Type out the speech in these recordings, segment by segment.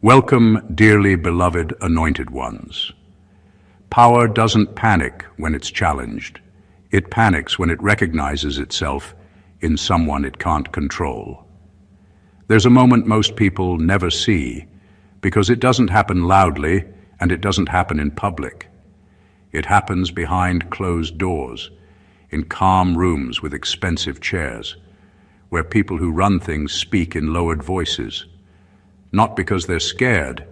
Welcome, dearly beloved anointed ones. Power doesn't panic when it's challenged. It panics when it recognizes itself in someone it can't control. There's a moment most people never see because it doesn't happen loudly and it doesn't happen in public. It happens behind closed doors, in calm rooms with expensive chairs, where people who run things speak in lowered voices, not because they're scared,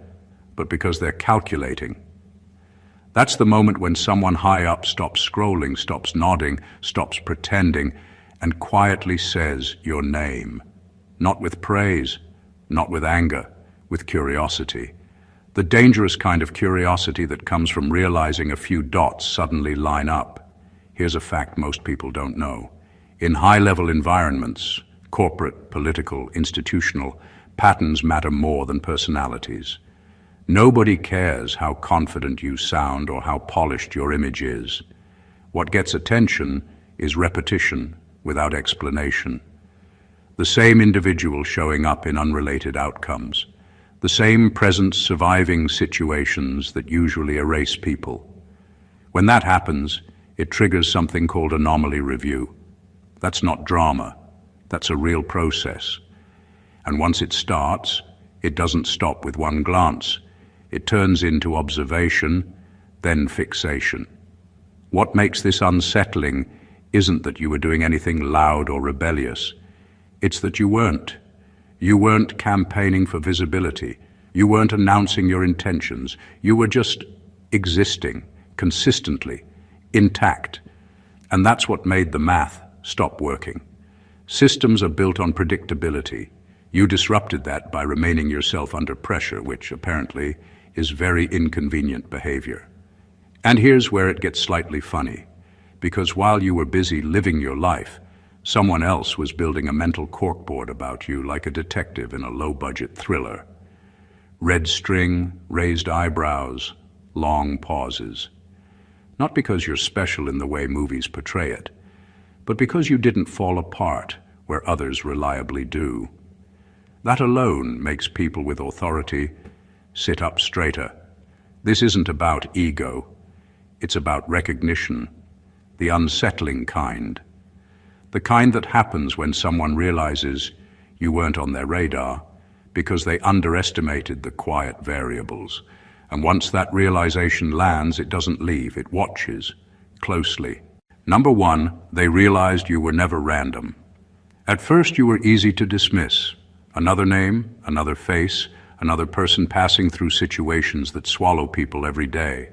but because they're calculating. That's the moment when someone high up stops scrolling, stops nodding, stops pretending, and quietly says your name. Not with praise, not with anger, with curiosity. The dangerous kind of curiosity that comes from realizing a few dots suddenly line up. Here's a fact most people don't know. In high-level environments, corporate, political, institutional, patterns matter more than personalities. Nobody cares how confident you sound or how polished your image is. What gets attention is repetition without explanation. The same individual showing up in unrelated outcomes. The same present surviving situations that usually erase people. When that happens, it triggers something called anomaly review. That's not drama. That's a real process. And once it starts, it doesn't stop with one glance. It turns into observation, then fixation. What makes this unsettling isn't that you were doing anything loud or rebellious. It's that you weren't. You weren't campaigning for visibility. You weren't announcing your intentions. You were just existing, consistently, intact. And that's what made the math stop working. Systems are built on predictability. You disrupted that by remaining yourself under pressure, which apparently is very inconvenient behavior. And here's where it gets slightly funny, because while you were busy living your life, someone else was building a mental corkboard about you like a detective in a low-budget thriller. Red string, raised eyebrows, long pauses. Not because you're special in the way movies portray it, but because you didn't fall apart where others reliably do. That alone makes people with authority sit up straighter. This isn't about ego. It's about recognition, the unsettling kind. The kind that happens when someone realizes you weren't on their radar because they underestimated the quiet variables. And once that realization lands, it doesn't leave, it watches closely. Number one, they realized you were never random. At first you were easy to dismiss. Another name, another face, another person passing through situations that swallow people every day.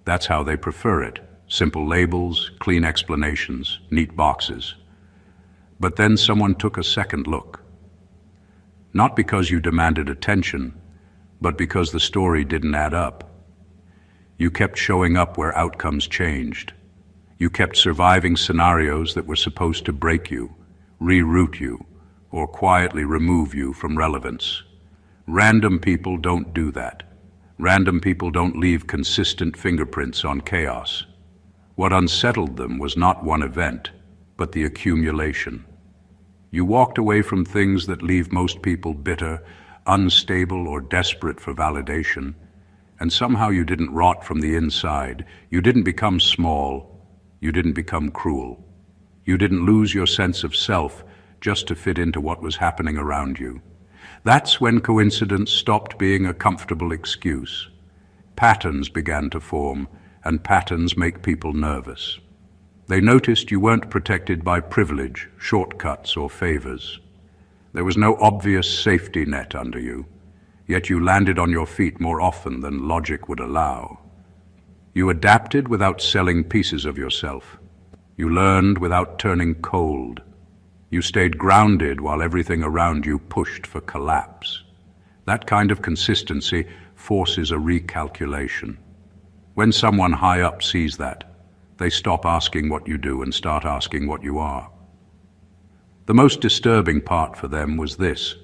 That's how they prefer it. Simple labels, clean explanations, neat boxes. But then someone took a second look. Not because you demanded attention, but because the story didn't add up. You kept showing up where outcomes changed. You kept surviving scenarios that were supposed to break you, reroute you, or quietly remove you from relevance. Random people don't do that. Random people don't leave consistent fingerprints on chaos. What unsettled them was not one event, but the accumulation. You walked away from things that leave most people bitter, unstable, or desperate for validation, and somehow you didn't rot from the inside. You didn't become small. You didn't become cruel. You didn't lose your sense of self just to fit into what was happening around you. That's when coincidence stopped being a comfortable excuse. Patterns began to form, and patterns make people nervous. They noticed you weren't protected by privilege, shortcuts, or favors. There was no obvious safety net under you, yet you landed on your feet more often than logic would allow. You adapted without selling pieces of yourself. You learned without turning cold. You stayed grounded while everything around you pushed for collapse. That kind of consistency forces a recalculation. When someone high up sees that, they stop asking what you do and start asking what you are. The most disturbing part for them was this.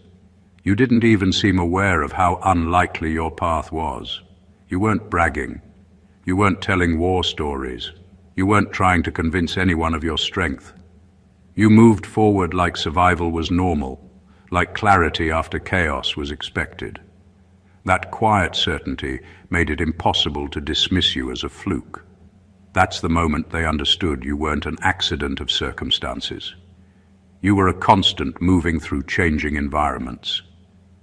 You didn't even seem aware of how unlikely your path was. You weren't bragging. You weren't telling war stories. You weren't trying to convince anyone of your strength. You moved forward like survival was normal, like clarity after chaos was expected. That quiet certainty made it impossible to dismiss you as a fluke. That's the moment they understood you weren't an accident of circumstances. You were a constant moving through changing environments.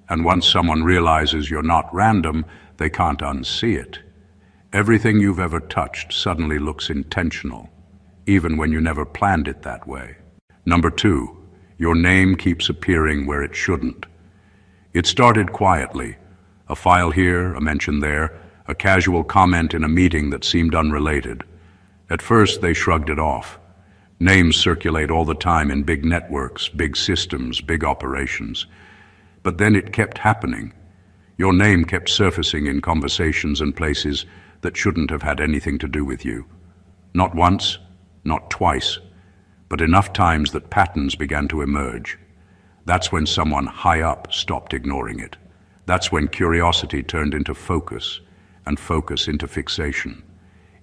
And once someone realizes you're not random, they can't unsee it. Everything you've ever touched suddenly looks intentional, even when you never planned it that way. Number 2, your name keeps appearing where it shouldn't. It started quietly, a file here, a mention there, a casual comment in a meeting that seemed unrelated. At first, they shrugged it off. Names circulate all the time in big networks, big systems, big operations. But then it kept happening. Your name kept surfacing in conversations and places that shouldn't have had anything to do with you. Not once, not twice, but enough times that patterns began to emerge. That's when someone high up stopped ignoring it. That's when curiosity turned into focus, and focus into fixation.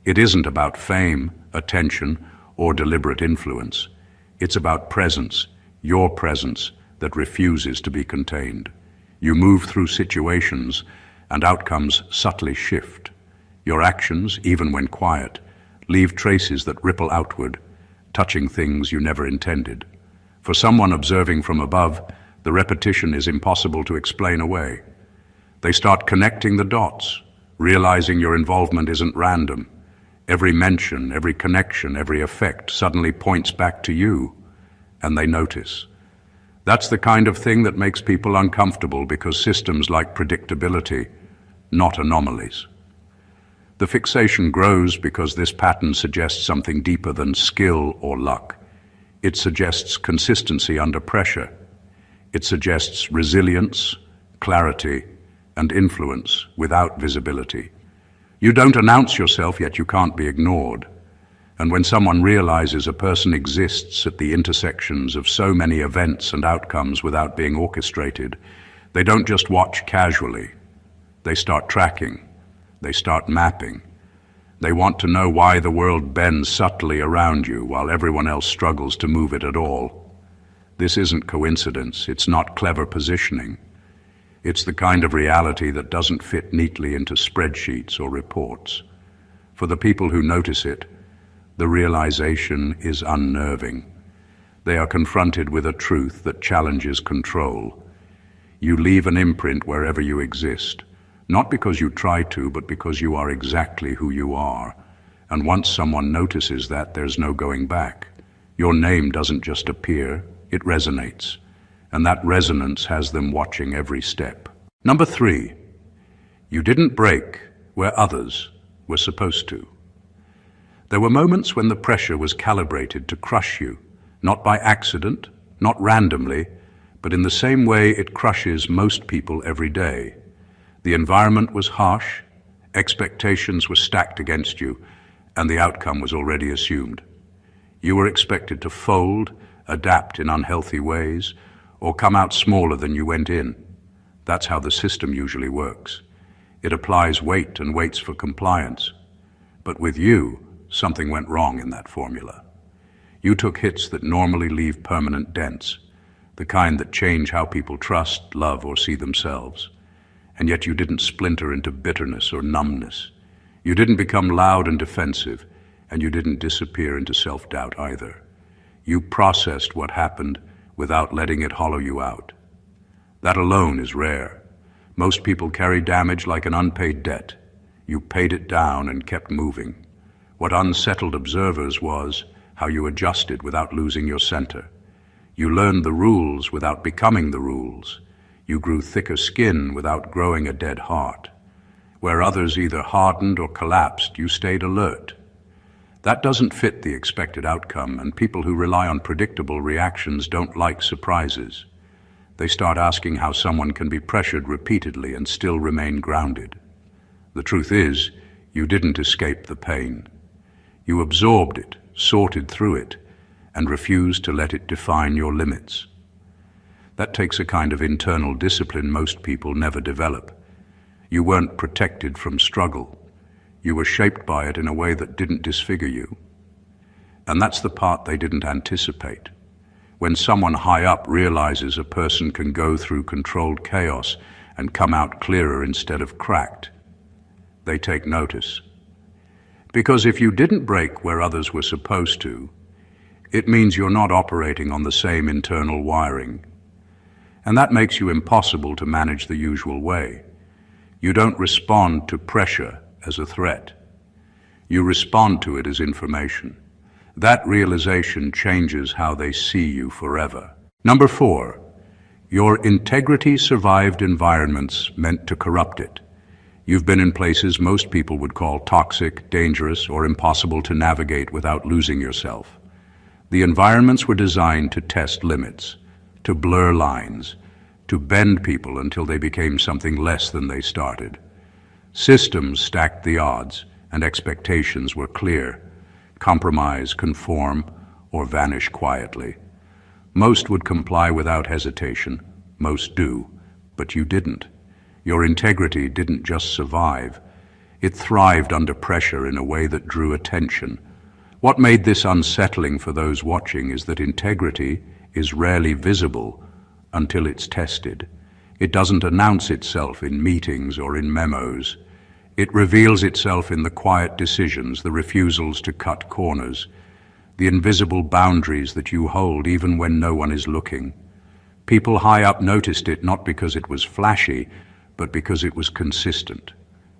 It isn't about fame, attention, or deliberate influence. It's about presence, your presence, that refuses to be contained. You move through situations, and outcomes subtly shift. Your actions, even when quiet, leave traces that ripple outward, touching things you never intended. For someone observing from above, the repetition is impossible to explain away. They start connecting the dots, realizing your involvement isn't random. Every mention, every connection, every effect suddenly points back to you, and they notice. That's the kind of thing that makes people uncomfortable because systems like predictability, not anomalies. The fixation grows because this pattern suggests something deeper than skill or luck. It suggests consistency under pressure. It suggests resilience, clarity, and influence without visibility. You don't announce yourself, yet you can't be ignored. And when someone realizes a person exists at the intersections of so many events and outcomes without being orchestrated, they don't just watch casually. They start tracking. They start mapping. They want to know why the world bends subtly around you while everyone else struggles to move it at all. This isn't coincidence. It's not clever positioning. It's the kind of reality that doesn't fit neatly into spreadsheets or reports. For the people who notice it, the realization is unnerving. They are confronted with a truth that challenges control. You leave an imprint wherever you exist, not because you try to, but because you are exactly who you are. And once someone notices that, there's no going back. Your name doesn't just appear, it resonates. And that resonance has them watching every step. Number 3, you didn't break where others were supposed to. There were moments when the pressure was calibrated to crush you, not by accident, not randomly, but in the same way it crushes most people every day. The environment was harsh, expectations were stacked against you, and the outcome was already assumed. You were expected to fold, adapt in unhealthy ways, or come out smaller than you went in. That's how the system usually works. It applies weight and waits for compliance. But with you, something went wrong in that formula. You took hits that normally leave permanent dents, the kind that change how people trust, love, or see themselves. And yet you didn't splinter into bitterness or numbness. You didn't become loud and defensive, and you didn't disappear into self-doubt either. You processed what happened without letting it hollow you out. That alone is rare. Most people carry damage like an unpaid debt. You paid it down and kept moving. What unsettled observers was how you adjusted without losing your center. You learned the rules without becoming the rules. You grew thicker skin without growing a dead heart. Where others either hardened or collapsed, you stayed alert. That doesn't fit the expected outcome, and people who rely on predictable reactions don't like surprises. They start asking how someone can be pressured repeatedly and still remain grounded. The truth is, you didn't escape the pain. You absorbed it, sorted through it, and refused to let it define your limits. That takes a kind of internal discipline most people never develop. You weren't protected from struggle. You were shaped by it in a way that didn't disfigure you. And that's the part they didn't anticipate. When someone high up realizes a person can go through controlled chaos and come out clearer instead of cracked. They take notice. Because if you didn't break where others were supposed to, it means you're not operating on the same internal wiring. And that makes you impossible to manage the usual way. You don't respond to pressure as a threat. You respond to it as information. That realization changes how they see you forever. Number 4, your integrity survived environments meant to corrupt it. You've been in places most people would call toxic, dangerous, or impossible to navigate without losing yourself. The environments were designed to test limits, to blur lines, to bend people until they became something less than they started. Systems stacked the odds, and expectations were clear. Compromise, conform, or vanish quietly. Most would comply without hesitation. Most do, but you didn't. Your integrity didn't just survive. It thrived under pressure in a way that drew attention. What made this unsettling for those watching is that integrity is rarely visible until it's tested. It doesn't announce itself in meetings or in memos. It reveals itself in the quiet decisions, the refusals to cut corners, the invisible boundaries that you hold even when no one is looking. People high up noticed it not because it was flashy, but because it was consistent.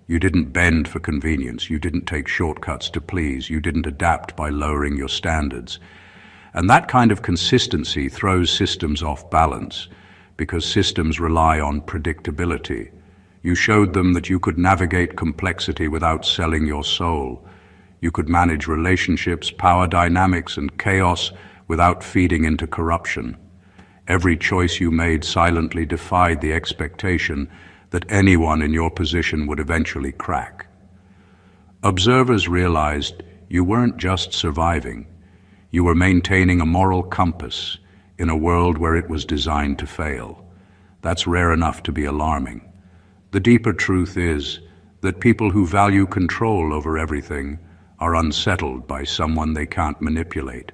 You didn't bend for convenience. You didn't take shortcuts to please. You didn't adapt by lowering your standards. And that kind of consistency throws systems off balance because systems rely on predictability. You showed them that you could navigate complexity without selling your soul. You could manage relationships, power dynamics, and chaos without feeding into corruption. Every choice you made silently defied the expectation that anyone in your position would eventually crack. Observers realized you weren't just surviving. You were maintaining a moral compass in a world where it was designed to fail. That's rare enough to be alarming. The deeper truth is that people who value control over everything are unsettled by someone they can't manipulate.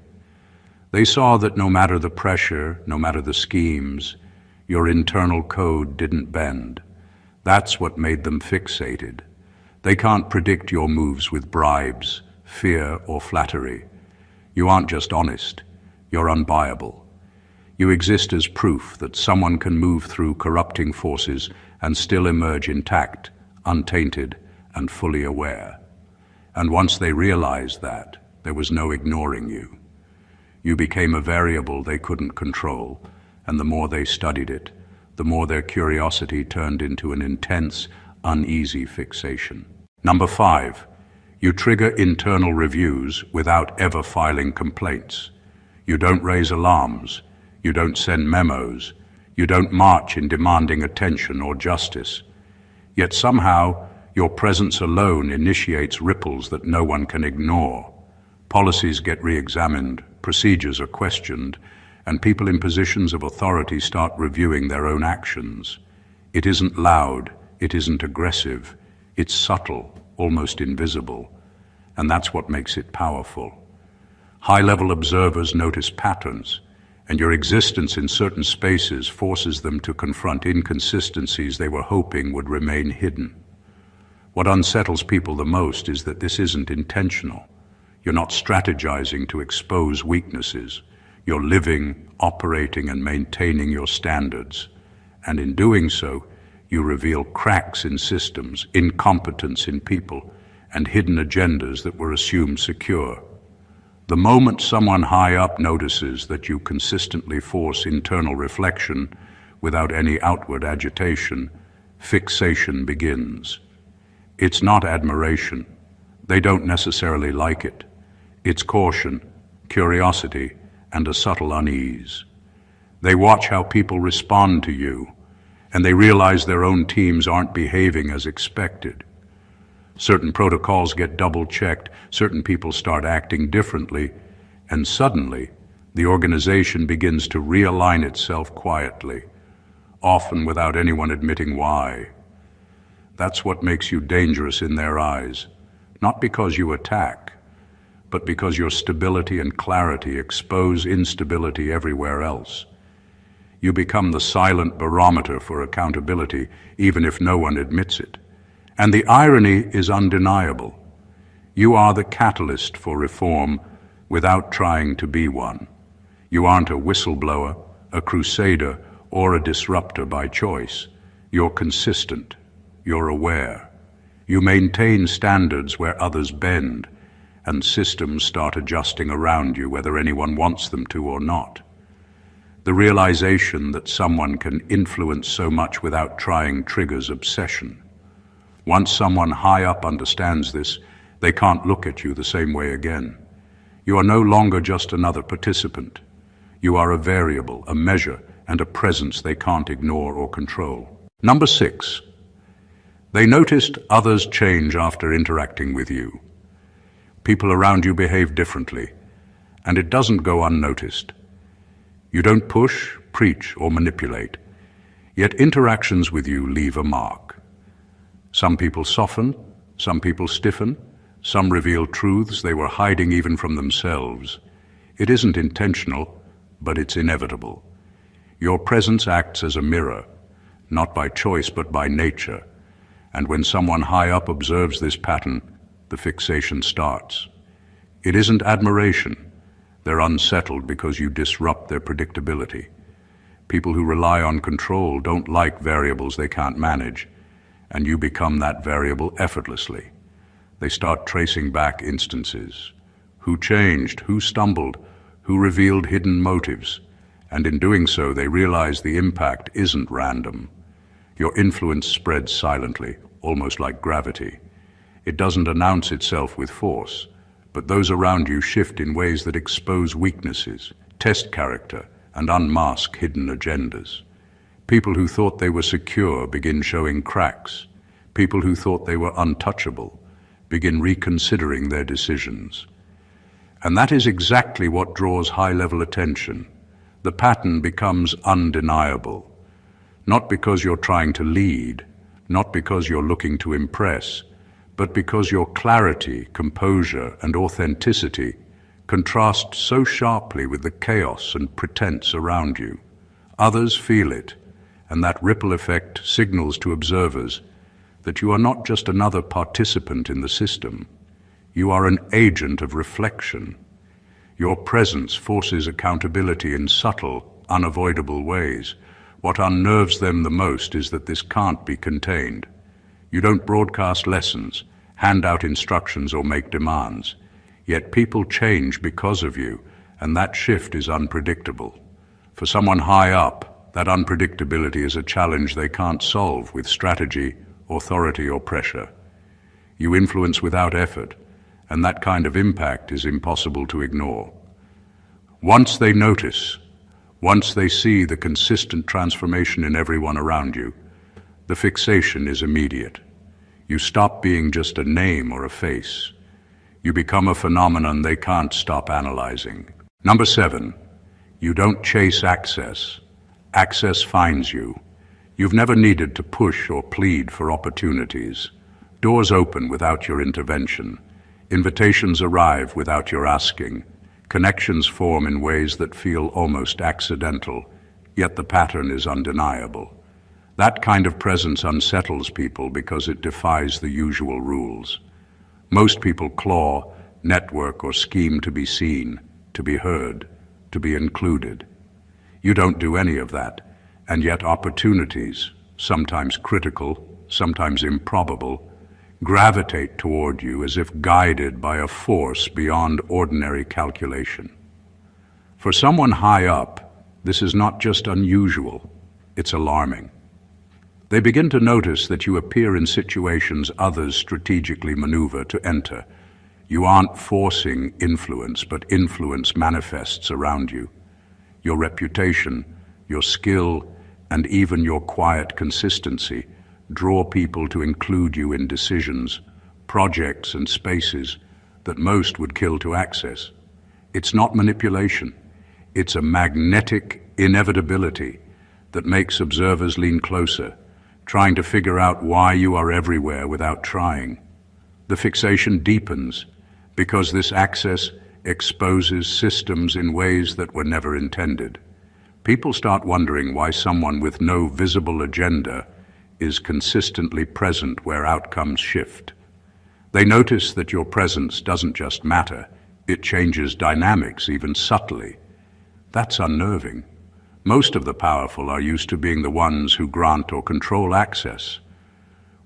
They saw that no matter the pressure, no matter the schemes, your internal code didn't bend. That's what made them fixated. They can't predict your moves with bribes, fear, or flattery. You aren't just honest, you're unbuyable. You exist as proof that someone can move through corrupting forces and still emerge intact, untainted, and fully aware. And once they realized that, there was no ignoring you. You became a variable they couldn't control, and the more they studied it, the more their curiosity turned into an intense, uneasy fixation. Number 5, you trigger internal reviews without ever filing complaints. You don't raise alarms. You don't send memos. You don't march in demanding attention or justice. Yet somehow, your presence alone initiates ripples that no one can ignore. Policies get re-examined, procedures are questioned, and people in positions of authority start reviewing their own actions. It isn't loud, it isn't aggressive, it's subtle, almost invisible, and that's what makes it powerful. High-level observers notice patterns, and your existence in certain spaces forces them to confront inconsistencies they were hoping would remain hidden. What unsettles people the most is that this isn't intentional. You're not strategizing to expose weaknesses. You're living, operating, and maintaining your standards. And in doing so, you reveal cracks in systems, incompetence in people, and hidden agendas that were assumed secure. The moment someone high up notices that you consistently force internal reflection without any outward agitation, fixation begins. It's not admiration. They don't necessarily like it. It's caution, curiosity, and a subtle unease. They watch how people respond to you, and they realize their own teams aren't behaving as expected. Certain protocols get double-checked, certain people start acting differently, and suddenly the organization begins to realign itself quietly, often without anyone admitting why. That's what makes you dangerous in their eyes, not because you attack, but because your stability and clarity expose instability everywhere else. You become the silent barometer for accountability, even if no one admits it. And the irony is undeniable. You are the catalyst for reform without trying to be one. You aren't a whistleblower, a crusader, or a disruptor by choice. You're consistent. You're aware. You maintain standards where others bend, and systems start adjusting around you whether anyone wants them to or not. The realization that someone can influence so much without trying triggers obsession. Once someone high up understands this, they can't look at you the same way again. You are no longer just another participant. You are a variable, a measure, and a presence they can't ignore or control. Number 6. They noticed others change after interacting with you. People around you behave differently, and it doesn't go unnoticed. You don't push, preach, or manipulate, yet interactions with you leave a mark. Some people soften, some people stiffen, some reveal truths they were hiding even from themselves. It isn't intentional, but it's inevitable. Your presence acts as a mirror, not by choice but by nature. And when someone high up observes this pattern, the fixation starts. It isn't admiration. They're unsettled because you disrupt their predictability. People who rely on control don't like variables they can't manage, and you become that variable effortlessly. They start tracing back instances. Who changed? Who stumbled? Who revealed hidden motives? And in doing so, they realize the impact isn't random. Your influence spreads silently, almost like gravity. It doesn't announce itself with force, but those around you shift in ways that expose weaknesses, test character, and unmask hidden agendas. People who thought they were secure begin showing cracks. People who thought they were untouchable begin reconsidering their decisions. And that is exactly what draws high-level attention. The pattern becomes undeniable. Not because you're trying to lead, not because you're looking to impress, but because your clarity, composure, and authenticity contrast so sharply with the chaos and pretense around you. Others feel it, and that ripple effect signals to observers that you are not just another participant in the system. You are an agent of reflection. Your presence forces accountability in subtle, unavoidable ways. What unnerves them the most is that this can't be contained. You don't broadcast lessons, hand out instructions, or make demands. Yet people change because of you, and that shift is unpredictable. For someone high up, that unpredictability is a challenge they can't solve with strategy, authority, or pressure. You influence without effort, and that kind of impact is impossible to ignore. Once they notice, once they see the consistent transformation in everyone around you, the fixation is immediate. You stop being just a name or a face. You become a phenomenon they can't stop analyzing. Number 7, you don't chase access. Access finds you. You've never needed to push or plead for opportunities. Doors open without your intervention. Invitations arrive without your asking. Connections form in ways that feel almost accidental, yet the pattern is undeniable. That kind of presence unsettles people because it defies the usual rules. Most people claw, network, or scheme to be seen, to be heard, to be included. You don't do any of that, and yet opportunities, sometimes critical, sometimes improbable, gravitate toward you as if guided by a force beyond ordinary calculation. For someone high up, this is not just unusual, it's alarming. They begin to notice that you appear in situations others strategically maneuver to enter. You aren't forcing influence, but influence manifests around you. Your reputation, your skill, and even your quiet consistency draw people to include you in decisions, projects, and spaces that most would kill to access. It's not manipulation. It's a magnetic inevitability that makes observers lean closer, trying to figure out why you are everywhere without trying. The fixation deepens because this access exposes systems in ways that were never intended. People start wondering why someone with no visible agenda is consistently present where outcomes shift. They notice that your presence doesn't just matter, it changes dynamics even subtly. That's unnerving. Most of the powerful are used to being the ones who grant or control access.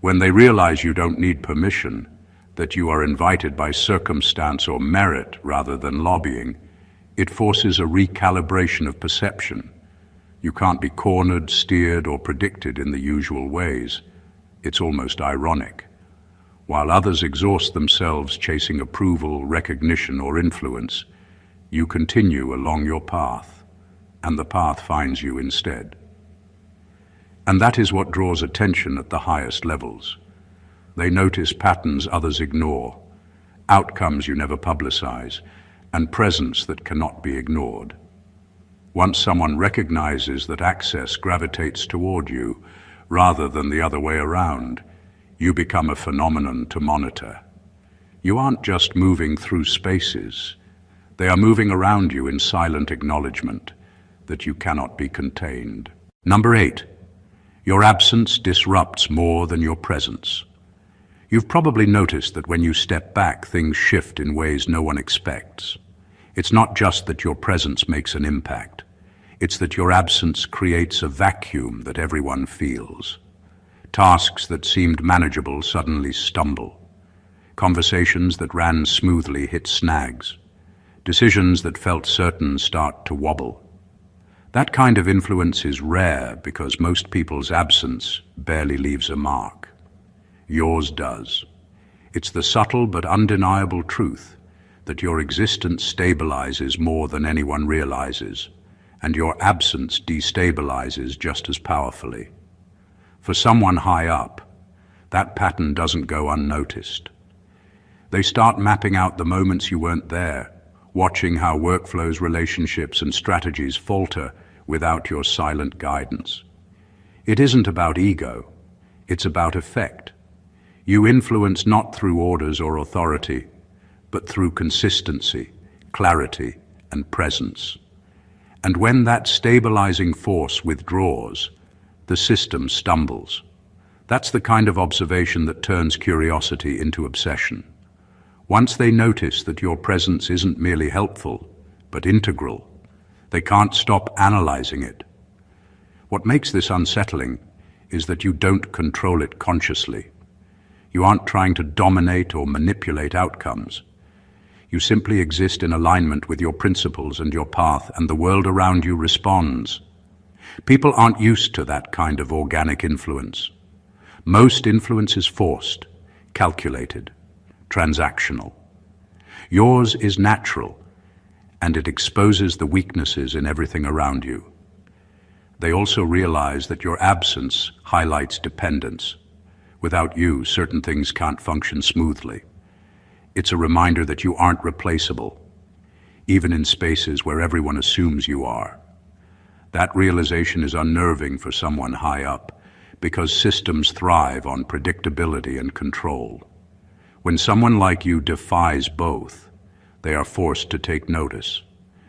When they realize you don't need permission, that you are invited by circumstance or merit rather than lobbying, it forces a recalibration of perception. You can't be cornered, steered, or predicted in the usual ways. It's almost ironic. While others exhaust themselves chasing approval, recognition, or influence, you continue along your path, and the path finds you instead. And that is what draws attention at the highest levels. They notice patterns others ignore, outcomes you never publicize, and presence that cannot be ignored. Once someone recognizes that access gravitates toward you rather than the other way around, you become a phenomenon to monitor. You aren't just moving through spaces. They are moving around you in silent acknowledgement that you cannot be contained. Number 8, your absence disrupts more than your presence. You've probably noticed that when you step back, things shift in ways no one expects. It's not just that your presence makes an impact. It's that your absence creates a vacuum that everyone feels. Tasks that seemed manageable suddenly stumble. Conversations that ran smoothly hit snags. Decisions that felt certain start to wobble. That kind of influence is rare because most people's absence barely leaves a mark. Yours does. It's the subtle but undeniable truth that your existence stabilizes more than anyone realizes, and your absence destabilizes just as powerfully. For someone high up, that pattern doesn't go unnoticed. They start mapping out the moments you weren't there, watching how workflows, relationships, and strategies falter without your silent guidance. It isn't about ego, it's about effect. You influence not through orders or authority, but through consistency, clarity, and presence. And when that stabilizing force withdraws, the system stumbles. That's the kind of observation that turns curiosity into obsession. Once they notice that your presence isn't merely helpful, but integral, they can't stop analyzing it. What makes this unsettling is that you don't control it consciously. You aren't trying to dominate or manipulate outcomes. You simply exist in alignment with your principles and your path, and the world around you responds. People aren't used to that kind of organic influence. Most influence is forced, calculated, transactional. Yours is natural, and it exposes the weaknesses in everything around you. They also realize that your absence highlights dependence. Without you, certain things can't function smoothly. It's a reminder that you aren't replaceable, even in spaces where everyone assumes you are. That realization is unnerving for someone high up, because systems thrive on predictability and control. When someone like you defies both, they are forced to take notice.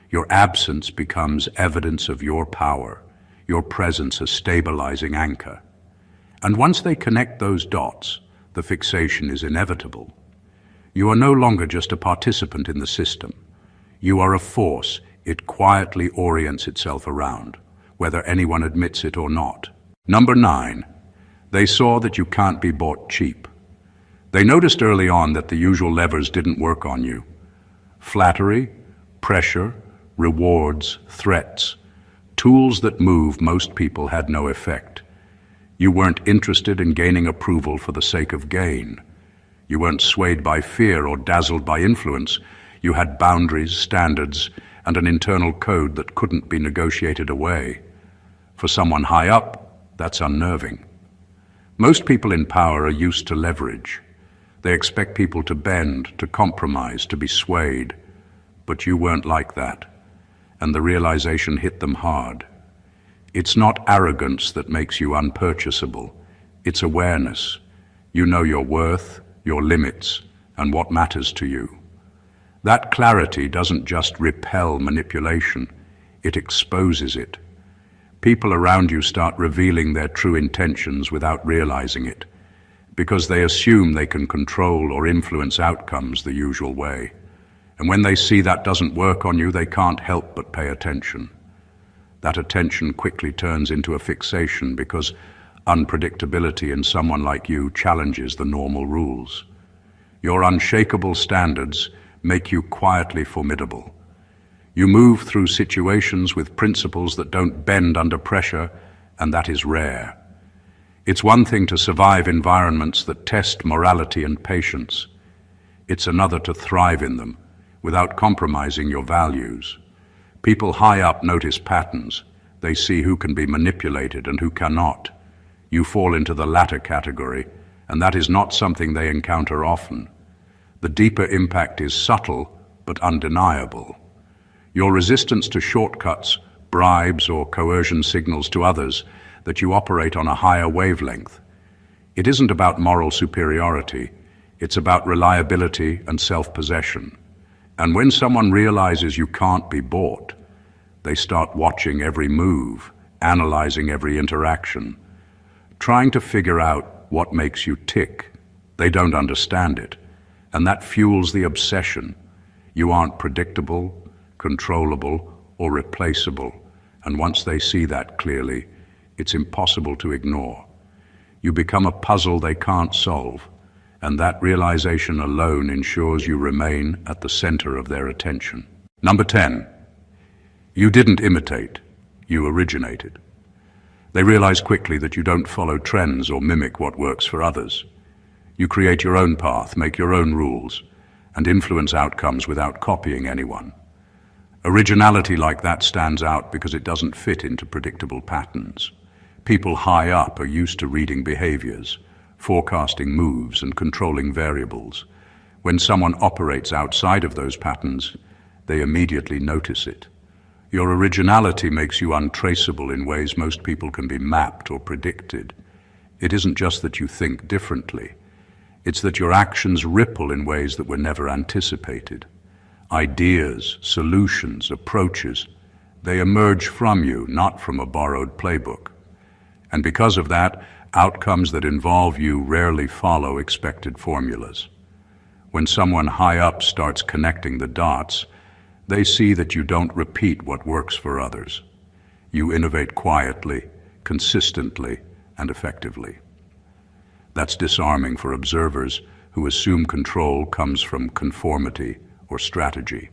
Your absence becomes evidence of your power, your presence a stabilizing anchor. And once they connect those dots, the fixation is inevitable. You are no longer just a participant in the system. You are a force it quietly orients itself around, whether anyone admits it or not. Number 9, they saw that you can't be bought cheap. They noticed early on that the usual levers didn't work on you. Flattery, pressure, rewards, threats, tools that move most people had no effect. You weren't interested in gaining approval for the sake of gain. You weren't swayed by fear or dazzled by influence. You had boundaries, standards, and an internal code that couldn't be negotiated away. For someone high up, that's unnerving. Most people in power are used to leverage. They expect people to bend, to compromise, to be swayed. But you weren't like that, and the realization hit them hard. It's not arrogance that makes you unpurchasable. It's awareness. You know your worth, your limits, and what matters to you. That clarity doesn't just repel manipulation, it exposes it. People around you start revealing their true intentions without realizing it, because they assume they can control or influence outcomes the usual way. And when they see that doesn't work on you, they can't help but pay attention. That attention quickly turns into a fixation because unpredictability in someone like you challenges the normal rules. Your unshakable standards make you quietly formidable. You move through situations with principles that don't bend under pressure, and that is rare. It's one thing to survive environments that test morality and patience. It's another to thrive in them without compromising your values. People high up notice patterns. They see who can be manipulated and who cannot. You fall into the latter category, and that is not something they encounter often. The deeper impact is subtle but undeniable. Your resistance to shortcuts, bribes, or coercion signals to others that you operate on a higher wavelength. It isn't about moral superiority, it's about reliability and self-possession. And when someone realizes you can't be bought, they start watching every move, analyzing every interaction, trying to figure out what makes you tick. They don't understand it, and that fuels the obsession. You aren't predictable, controllable, or replaceable, and once they see that clearly, it's impossible to ignore. You become a puzzle they can't solve, and that realization alone ensures you remain at the center of their attention. Number 10. You didn't imitate, you originated. They realize quickly that you don't follow trends or mimic what works for others. You create your own path, make your own rules, and influence outcomes without copying anyone. Originality like that stands out because it doesn't fit into predictable patterns. People high up are used to reading behaviors, forecasting moves, and controlling variables. When someone operates outside of those patterns, they immediately notice it. Your originality makes you untraceable in ways most people can be mapped or predicted. It isn't just that you think differently. It's that your actions ripple in ways that were never anticipated. Ideas, solutions, approaches, they emerge from you, not from a borrowed playbook. And because of that, outcomes that involve you rarely follow expected formulas. When someone high up starts connecting the dots, they see that you don't repeat what works for others. You innovate quietly, consistently, and effectively. That's disarming for observers who assume control comes from conformity or strategy.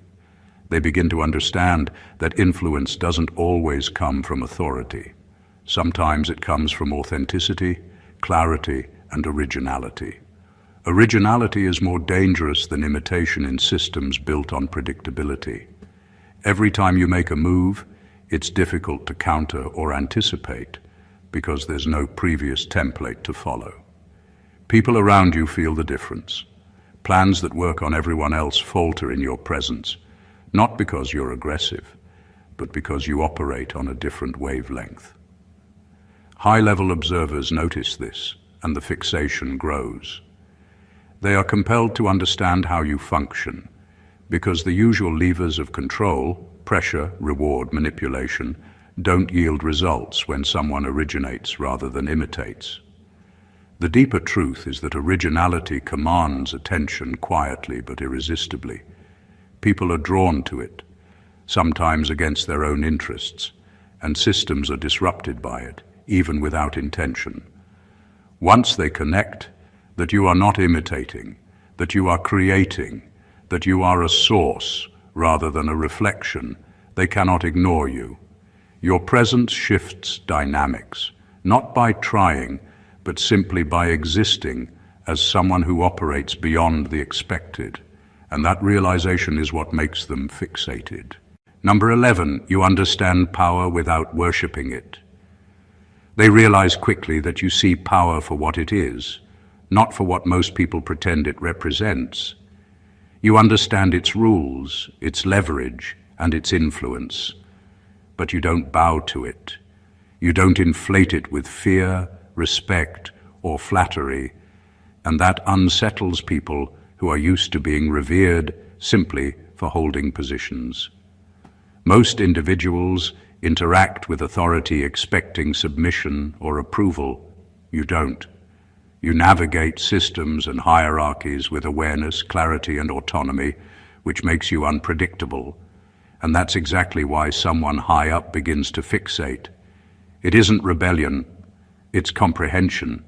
They begin to understand that influence doesn't always come from authority. Sometimes it comes from authenticity, clarity, and originality. Originality is more dangerous than imitation in systems built on predictability. Every time you make a move, it's difficult to counter or anticipate because there's no previous template to follow. People around you feel the difference. Plans that work on everyone else falter in your presence, not because you're aggressive, but because you operate on a different wavelength. High-level observers notice this, and the fixation grows. They are compelled to understand how you function, because the usual levers of control, pressure, reward, manipulation, don't yield results when someone originates rather than imitates. The deeper truth is that originality commands attention quietly but irresistibly. People are drawn to it, sometimes against their own interests, and systems are disrupted by it, even without intention. Once they connect, that you are not imitating, that you are creating, that you are a source rather than a reflection, they cannot ignore you. Your presence shifts dynamics, not by trying, but simply by existing as someone who operates beyond the expected. And that realization is what makes them fixated. Number 11, you understand power without worshipping it. They realize quickly that you see power for what it is, not for what most people pretend it represents. You understand its rules, its leverage, and its influence, but you don't bow to it. You don't inflate it with fear, respect, or flattery, and that unsettles people who are used to being revered simply for holding positions. Most individuals interact with authority expecting submission or approval. You don't. You navigate systems and hierarchies with awareness, clarity, and autonomy, which makes you unpredictable. And that's exactly why someone high up begins to fixate. It isn't rebellion, it's comprehension.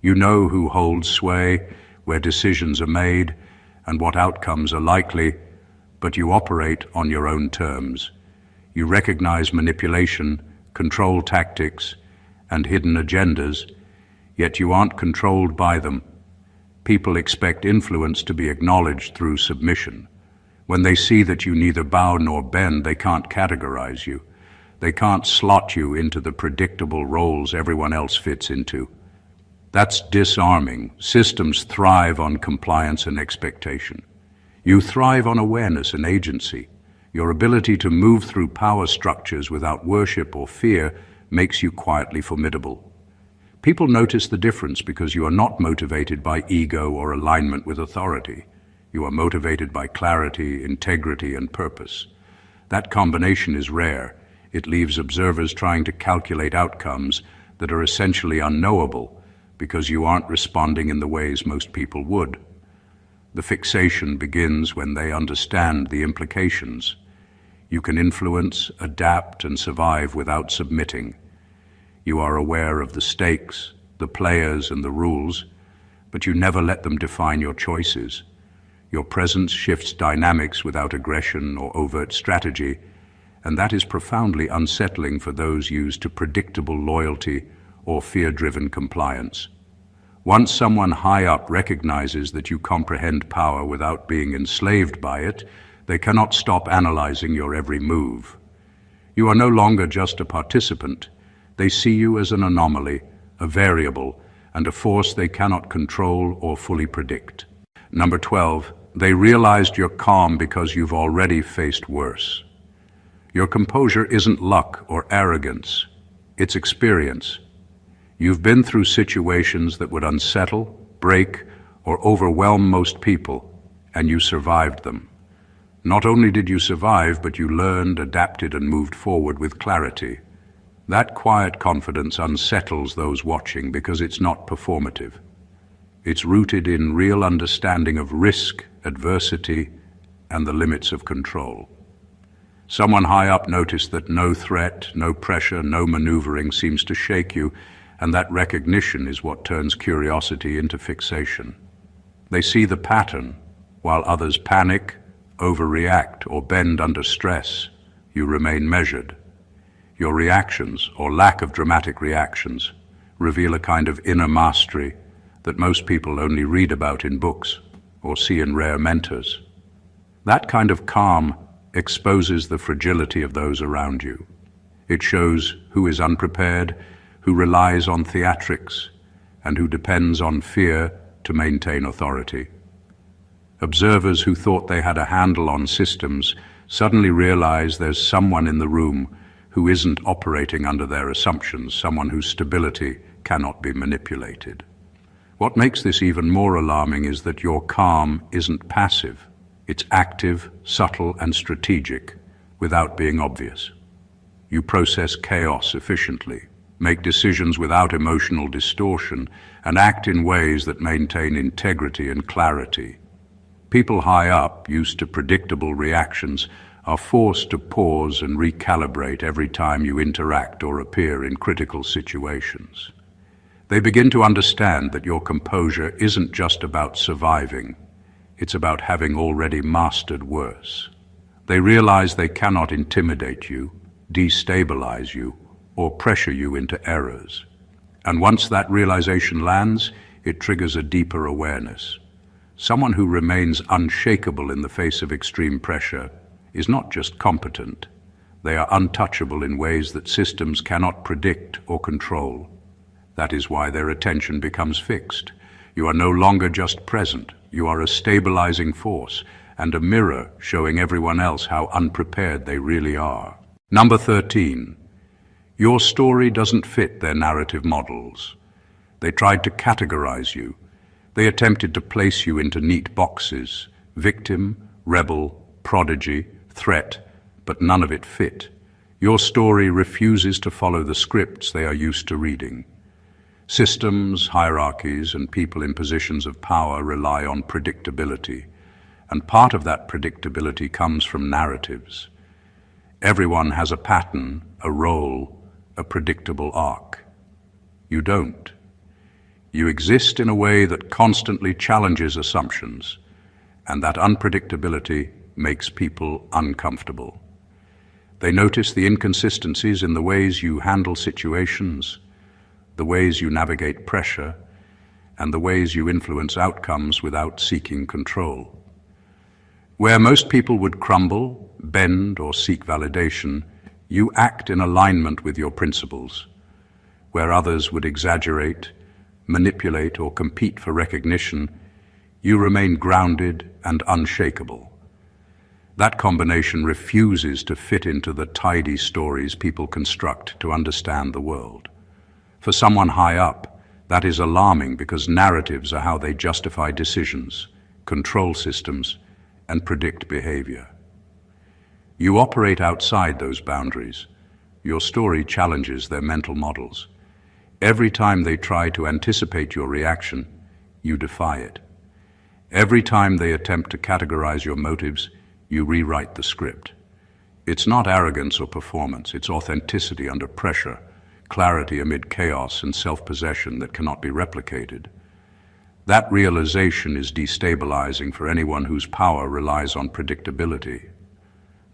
You know who holds sway, where decisions are made, and what outcomes are likely, but you operate on your own terms. You recognize manipulation, control tactics, and hidden agendas, yet you aren't controlled by them. People expect influence to be acknowledged through submission. When they see that you neither bow nor bend, they can't categorize you. They can't slot you into the predictable roles everyone else fits into. That's disarming. Systems thrive on compliance and expectation. You thrive on awareness and agency. Your ability to move through power structures without worship or fear makes you quietly formidable. People notice the difference because you are not motivated by ego or alignment with authority. You are motivated by clarity, integrity, and purpose. That combination is rare. It leaves observers trying to calculate outcomes that are essentially unknowable because you aren't responding in the ways most people would. The fixation begins when they understand the implications. You can influence, adapt, and survive without submitting. You are aware of the stakes, the players, and the rules, but you never let them define your choices. Your presence shifts dynamics without aggression or overt strategy, and that is profoundly unsettling for those used to predictable loyalty or fear-driven compliance. Once someone high up recognizes that you comprehend power without being enslaved by it, they cannot stop analyzing your every move. You are no longer just a participant. They see you as an anomaly, a variable, and a force they cannot control or fully predict. Number 12, they realized you're calm because you've already faced worse. Your composure isn't luck or arrogance, it's experience. You've been through situations that would unsettle, break, or overwhelm most people, and you survived them. Not only did you survive, but you learned, adapted, and moved forward with clarity. That quiet confidence unsettles those watching because it's not performative. It's rooted in real understanding of risk, adversity, and the limits of control. Someone high up noticed that no threat, no pressure, no maneuvering seems to shake you, and that recognition is what turns curiosity into fixation. They see the pattern. While others panic, overreact, or bend under stress, you remain measured. Your reactions, or lack of dramatic reactions, reveal a kind of inner mastery that most people only read about in books or see in rare mentors. That kind of calm exposes the fragility of those around you. It shows who is unprepared, who relies on theatrics, and who depends on fear to maintain authority. Observers who thought they had a handle on systems suddenly realize there's someone in the room who isn't operating under their assumptions, someone whose stability cannot be manipulated. What makes this even more alarming is that your calm isn't passive. It's active, subtle, and strategic, without being obvious. You process chaos efficiently, make decisions without emotional distortion, and act in ways that maintain integrity and clarity. People high up, used to predictable reactions, are forced to pause and recalibrate every time you interact or appear in critical situations. They begin to understand that your composure isn't just about surviving, it's about having already mastered worse. They realize they cannot intimidate you, destabilize you, or pressure you into errors. And once that realization lands, it triggers a deeper awareness. Someone who remains unshakable in the face of extreme pressure is not just competent, they are untouchable in ways that systems cannot predict or control. That is why their attention becomes fixed. You are no longer just present, you are a stabilizing force and a mirror showing everyone else how unprepared they really are. Number 13. Your story doesn't fit their narrative models. They tried to categorize you. They attempted to place you into neat boxes: victim, rebel, prodigy, threat, but none of it fit. Your story refuses to follow the scripts they are used to reading. Systems, hierarchies, and people in positions of power rely on predictability, and part of that predictability comes from narratives. Everyone has a pattern, a role, a predictable arc. You don't. You exist in a way that constantly challenges assumptions, and that unpredictability makes people uncomfortable. They notice the inconsistencies in the ways you handle situations, the ways you navigate pressure, and the ways you influence outcomes without seeking control. Where most people would crumble, bend, or seek validation, you act in alignment with your principles. Where others would exaggerate, manipulate, or compete for recognition, you remain grounded and unshakable. That combination refuses to fit into the tidy stories people construct to understand the world. For someone high up, that is alarming because narratives are how they justify decisions, control systems, and predict behavior. You operate outside those boundaries. Your story challenges their mental models. Every time they try to anticipate your reaction, you defy it. Every time they attempt to categorize your motives, you rewrite the script. It's not arrogance or performance, it's authenticity under pressure, clarity amid chaos, and self-possession that cannot be replicated. That realization is destabilizing for anyone whose power relies on predictability.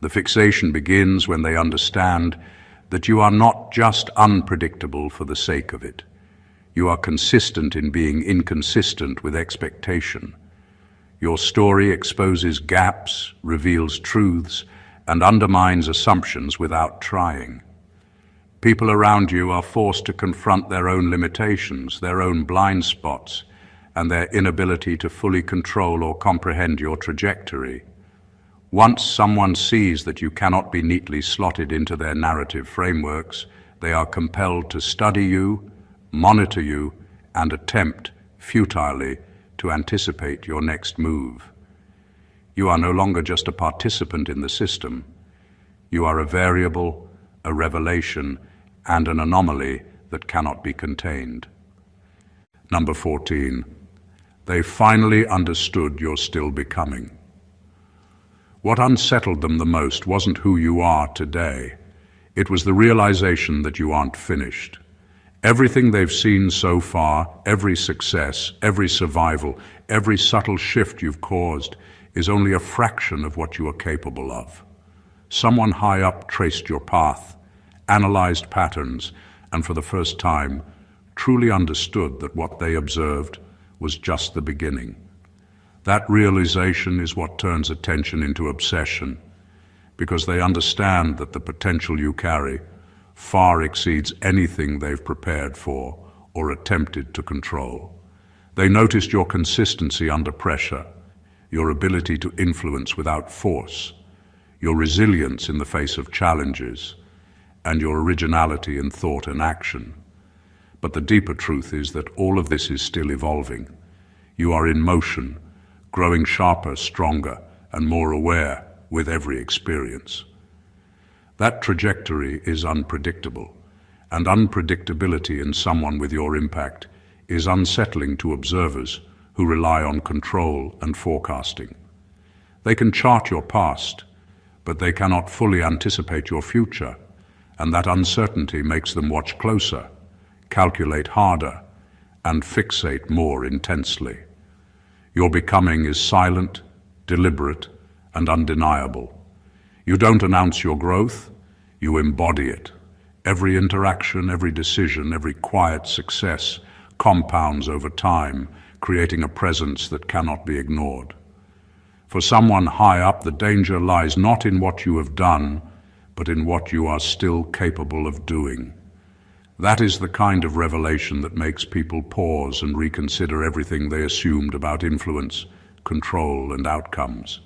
The fixation begins when they understand that you are not just unpredictable for the sake of it. You are consistent in being inconsistent with expectation. Your story exposes gaps, reveals truths, and undermines assumptions without trying. People around you are forced to confront their own limitations, their own blind spots, and their inability to fully control or comprehend your trajectory. Once someone sees that you cannot be neatly slotted into their narrative frameworks, they are compelled to study you, monitor you, and attempt, futilely, to anticipate your next move. You are no longer just a participant in the system. You are a variable, a revelation, and an anomaly that cannot be contained. Number 14. They finally understood you're still becoming. What unsettled them the most wasn't who you are today. It was the realization that you aren't finished. Everything they've seen so far, every success, every survival, every subtle shift you've caused, is only a fraction of what you are capable of. Someone high up traced your path, analyzed patterns, and for the first time, truly understood that what they observed was just the beginning. That realization is what turns attention into obsession, because they understand that the potential you carry far exceeds anything they've prepared for or attempted to control. They noticed your consistency under pressure, your ability to influence without force, your resilience in the face of challenges, and your originality in thought and action. But the deeper truth is that all of this is still evolving. You are in motion, growing sharper, stronger, and more aware with every experience. That trajectory is unpredictable, and unpredictability in someone with your impact is unsettling to observers who rely on control and forecasting. They can chart your past, but they cannot fully anticipate your future, and that uncertainty makes them watch closer, calculate harder, and fixate more intensely. Your becoming is silent, deliberate, and undeniable. You don't announce your growth, you embody it. Every interaction, every decision, every quiet success compounds over time, creating a presence that cannot be ignored. For someone high up, the danger lies not in what you have done, but in what you are still capable of doing. That is the kind of revelation that makes people pause and reconsider everything they assumed about influence, control, and outcomes.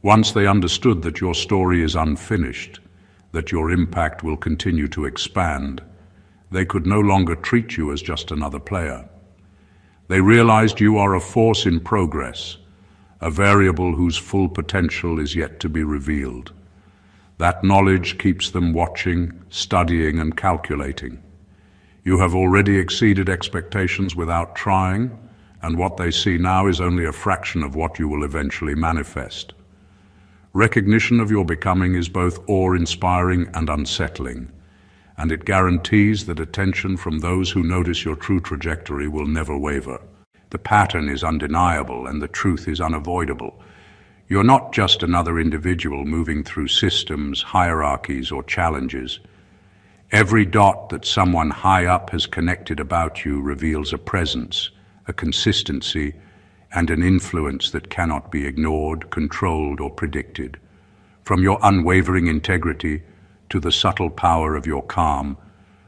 Once they understood that your story is unfinished, that your impact will continue to expand, they could no longer treat you as just another player. They realized you are a force in progress, a variable whose full potential is yet to be revealed. That knowledge keeps them watching, studying, and calculating. You have already exceeded expectations without trying, and what they see now is only a fraction of what you will eventually manifest. Recognition of your becoming is both awe-inspiring and unsettling, and it guarantees that attention from those who notice your true trajectory will never waver. The pattern is undeniable and the truth is unavoidable. You're not just another individual moving through systems, hierarchies, or challenges. Every dot that someone high up has connected about you reveals a presence, a consistency, and an influence that cannot be ignored, controlled, or predicted. From your unwavering integrity to the subtle power of your calm,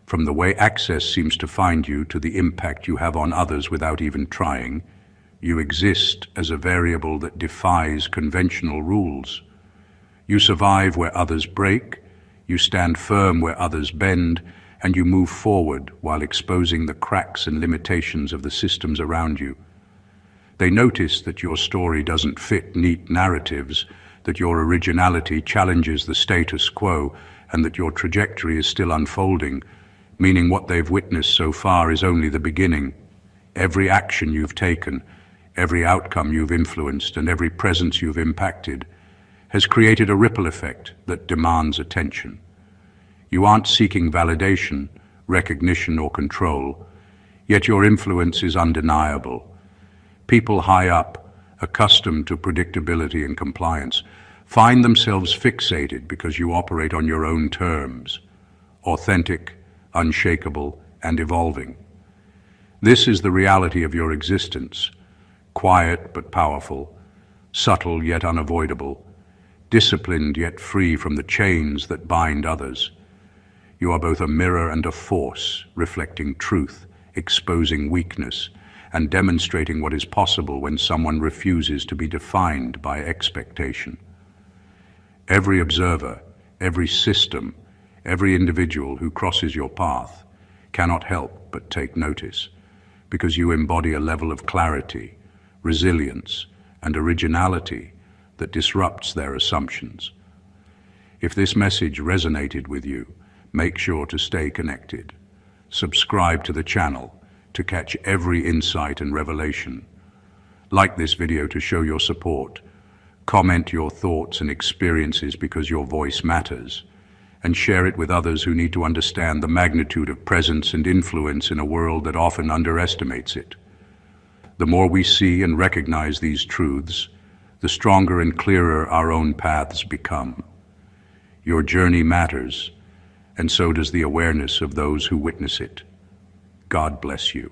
from the way access seems to find you to the impact you have on others without even trying, you exist as a variable that defies conventional rules. You survive where others break, you stand firm where others bend, and you move forward while exposing the cracks and limitations of the systems around you. They notice that your story doesn't fit neat narratives, that your originality challenges the status quo, and that your trajectory is still unfolding, meaning what they've witnessed so far is only the beginning. Every action you've taken, every outcome you've influenced, and every presence you've impacted has created a ripple effect that demands attention. You aren't seeking validation, recognition, or control, yet your influence is undeniable. People high up, accustomed to predictability and compliance, find themselves fixated because you operate on your own terms, authentic, unshakable, and evolving. This is the reality of your existence, quiet but powerful, subtle yet unavoidable, disciplined yet free from the chains that bind others. You are both a mirror and a force, reflecting truth, exposing weakness, and demonstrating what is possible when someone refuses to be defined by expectation. Every observer, every system, every individual who crosses your path cannot help but take notice, because you embody a level of clarity, resilience, and originality that disrupts their assumptions. If this message resonated with you, make sure to stay connected. Subscribe to the channel to catch every insight and revelation. Like this video to show your support. Comment your thoughts and experiences because your voice matters. And share it with others who need to understand the magnitude of presence and influence in a world that often underestimates it. The more we see and recognize these truths, the stronger and clearer our own paths become. Your journey matters, and so does the awareness of those who witness it. God bless you.